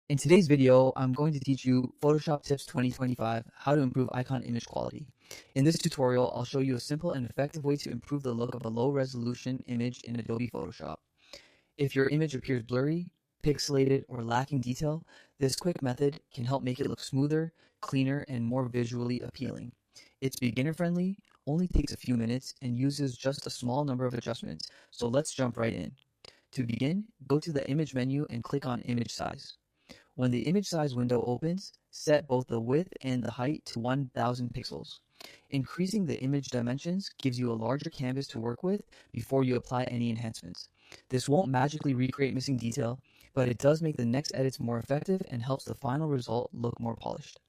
In today's video, I'm going to teach you Photoshop Tips 2025, how to improve icon image quality. In this tutorial, I'll show you a simple and effective way to improve the look of a low-resolution image in Adobe Photoshop. If your image appears blurry, pixelated, or lacking detail, this quick method can help make it look smoother, cleaner, and more visually appealing. It's beginner-friendly, only takes a few minutes, and uses just a small number of adjustments, so let's jump right in. To begin, go to the Image menu and click on Image Size. When the image size window opens, set both the width and the height to 1000 pixels. Increasing the image dimensions gives you a larger canvas to work with before you apply any enhancements. This won't magically recreate missing detail, but it does make the next edits more effective and helps the final result look more polished.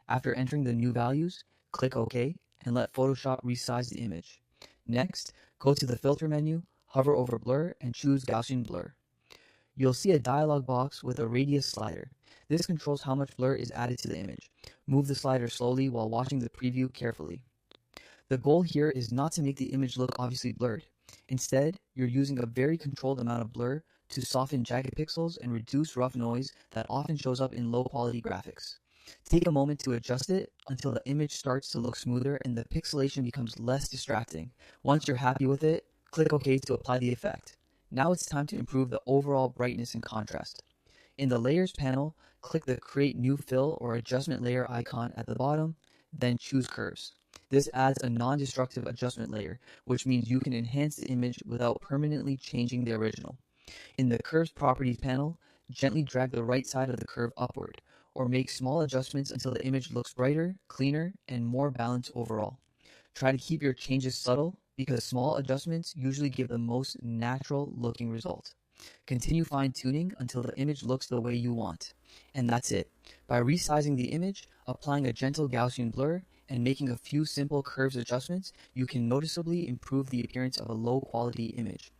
After entering the new values, click OK and let Photoshop resize the image. Next, go to the Filter menu, hover over Blur, and choose Gaussian Blur. You'll see a dialog box with a radius slider. This controls how much blur is added to the image. Move the slider slowly while watching the preview carefully. The goal here is not to make the image look obviously blurred. Instead, you're using a very controlled amount of blur to soften jagged pixels and reduce rough noise that often shows up in low-quality graphics. Take a moment to adjust it until the image starts to look smoother and the pixelation becomes less distracting. Once you're happy with it, click OK to apply the effect. Now it's time to improve the overall brightness and contrast. In the Layers panel, click the Create New Fill or Adjustment Layer icon at the bottom, then choose Curves. This adds a non-destructive adjustment layer, which means you can enhance the image without permanently changing the original. In the Curves Properties panel, gently drag the right side of the curve upward, or make small adjustments until the image looks brighter, cleaner, and more balanced overall. Try to keep your changes subtle because small adjustments usually give the most natural looking result. Continue fine-tuning until the image looks the way you want. And that's it. By resizing the image, applying a gentle Gaussian blur, and making a few simple curves adjustments, you can noticeably improve the appearance of a low-quality image.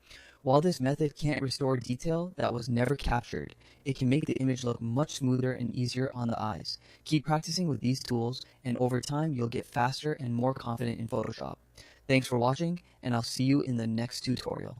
While this method can't restore detail that was never captured, it can make the image look much smoother and easier on the eyes. Keep practicing with these tools, and over time you'll get faster and more confident in Photoshop. Thanks for watching, and I'll see you in the next tutorial.